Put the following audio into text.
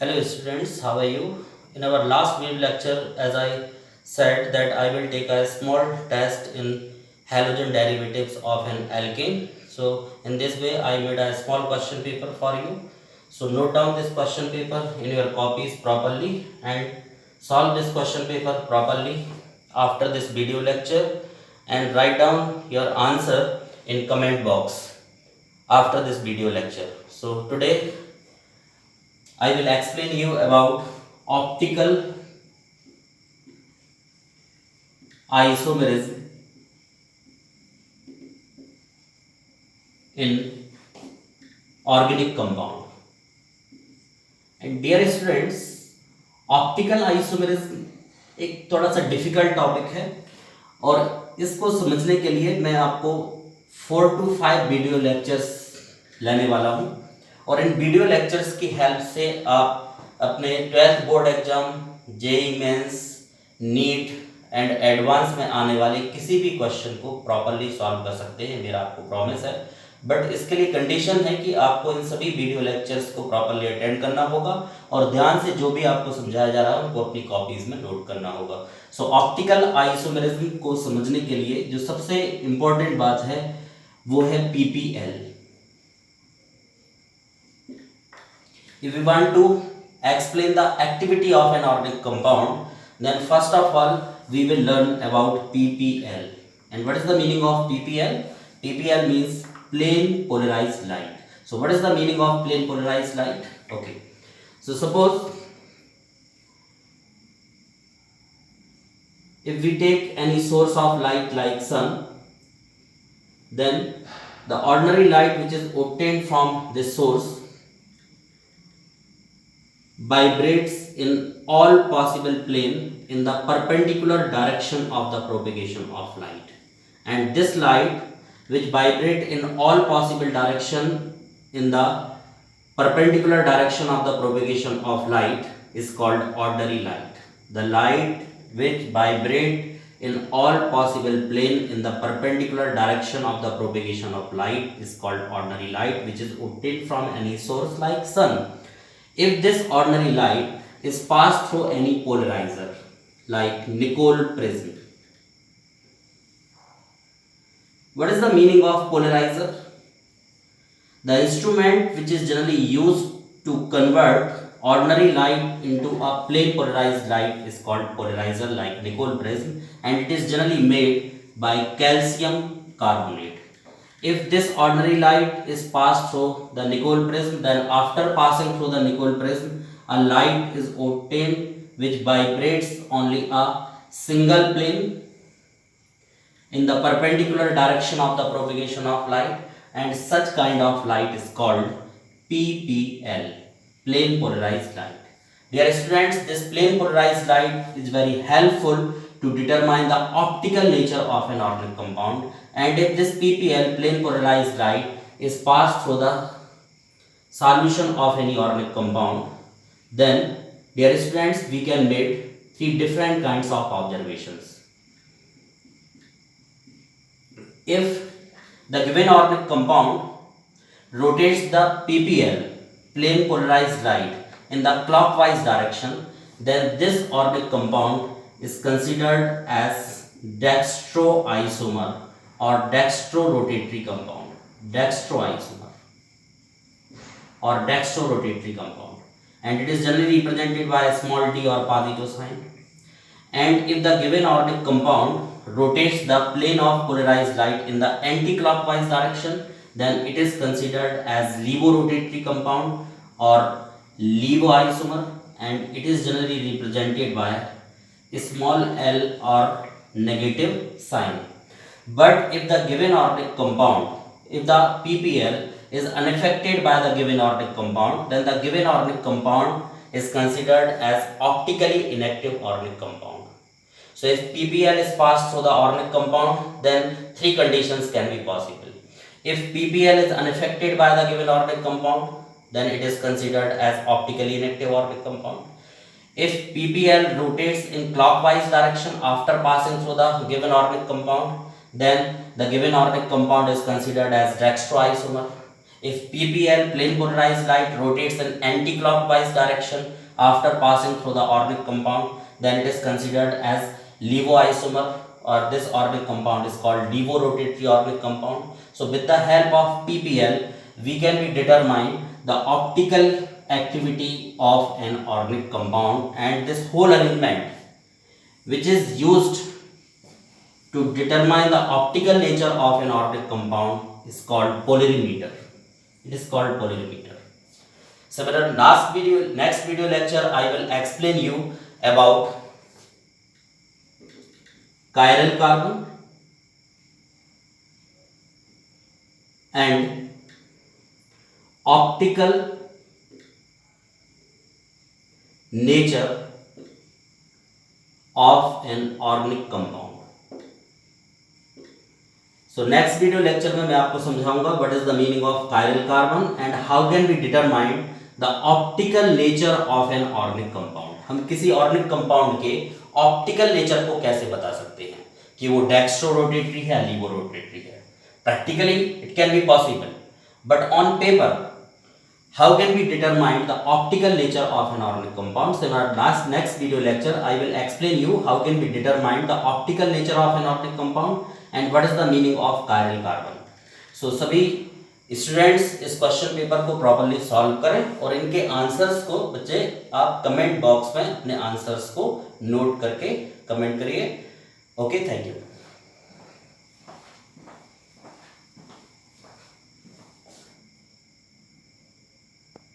Hello students, how are you? In our last video lecture, as I said that I will take a small test in halogen derivatives of an alkane. So in this way I made a small question paper for you. So note down this question paper in your copies properly and solve this question paper properly after this video lecture and write down your answer in comment box after this video lecture. So today I will explain you about optical isomerism in organic compound. And dear students, optical isomerism एक थोड़ा सा difficult topic है और इसको समझने के लिए मैं आपको 4 to 5 वीडियो लेक्चर्स लेने वाला हूं और इन वीडियो लेक्चर्स की हेल्प से आप अपने 12th board exam, JEE Mains, NEET and advance में आने वाले किसी भी क्वेश्चन को प्रॉपरली सॉल्व कर सकते हैं, मेरा आपको प्रॉमिस है। बट इसके लिए कंडीशन है कि आपको इन सभी वीडियो लेक्चर्स को प्रॉपरली अटेंड करना होगा और ध्यान से जो भी आपको समझाया जा रहा है उनको अपनी कॉपीज में नोट करना होगा। सो ऑप्टिकल आइसोमेरिज्म को समझने के लिए जो सबसे इंपॉर्टेंट बात है वो है PPL. If we want to explain the activity of an organic compound, then first of all we will learn about PPL. And what is the meaning of PPL? PPL means plane polarized light. So what is the meaning of plane polarized light? Okay. So suppose if we take any source of light like sun, then the ordinary light which is obtained from this source vibrates in all possible plane in the perpendicular direction of the propagation of light, and this light which vibrate in all possible direction in the perpendicular direction of the propagation of light is called ordinary light. The light which vibrate in all possible plane in the perpendicular direction of the propagation of light is called ordinary light, which is obtained from any source like sun. If this ordinary light is passed through any polarizer like Nicol prism. What is the meaning of polarizer? The instrument which is generally used to convert ordinary light into a plane polarized light is called polarizer like Nicol prism, and it is generally made by calcium carbonate. If this ordinary light is passed through the Nicol prism, then after passing through the Nicol prism, a light is obtained which vibrates only a single plane in the perpendicular direction of the propagation of light, and such kind of light is called PPL, plane polarized light. Dear students, this plane polarized light is very helpful to determine the optical nature of an organic compound, and if this PPL, plane polarized light, is passed through the solution of any organic compound, then dear students, we can make 3 different kinds of observations. If the given organic compound rotates the PPL, plane polarized light, in the clockwise direction, then this organic compound is considered as dextroisomer or dextrorotatory compound, dextroisomer or dextrorotatory compound, and it is generally represented by a small d or positive sign. And if the given organic compound rotates the plane of polarized light in the anti-clockwise direction, then it is considered as levorotatory compound or levoisomer, and it is generally represented by a small l or negative sign. But if the given organic compound, if the PPL is unaffected by the given organic compound, then the given organic compound is considered as optically inactive organic compound. So if PPL is passed through the organic compound, then 3 conditions can be possible. If PPL is unaffected by the given organic compound, then it is considered as optically inactive organic compound. If PPL rotates in clockwise direction after passing through the given organic compound, then the given organic compound is considered as dextroisomer. If PPL plane polarized light rotates in anti-clockwise direction after passing through the organic compound, then it is considered as levoisomer, or this organic compound is called levorotatory organic compound. So with the help of PPL, we can be determine the optical activity of an organic compound, and this whole arrangement which is used to determine the optical nature of an organic compound is called polarimeter. It is called polarimeter. So in the next video lecture, I will explain you about chiral carbon and optical nature of an organic compound. So next video lecture में मैं आपको समझाऊंगा what is the meaning of chiral carbon and how can we determine the optical nature of an organic compound. हम किसी organic compound के optical nature को कैसे बता सकते हैं कि वो dextrorotatory है या levorotatory है. Practically it can be possible, but on paper how can we determine the optical nature of an organic compound? So in our next video lecture, I will explain you how can we determine the optical nature of an organic compound and what is the meaning of chiral carbon. So सभी students इस question paper को properly solve करें और इनके answers को बच्चे आप comment box में अपने आंसर्स को नोट करके कमेंट करिए. Okay, thank you.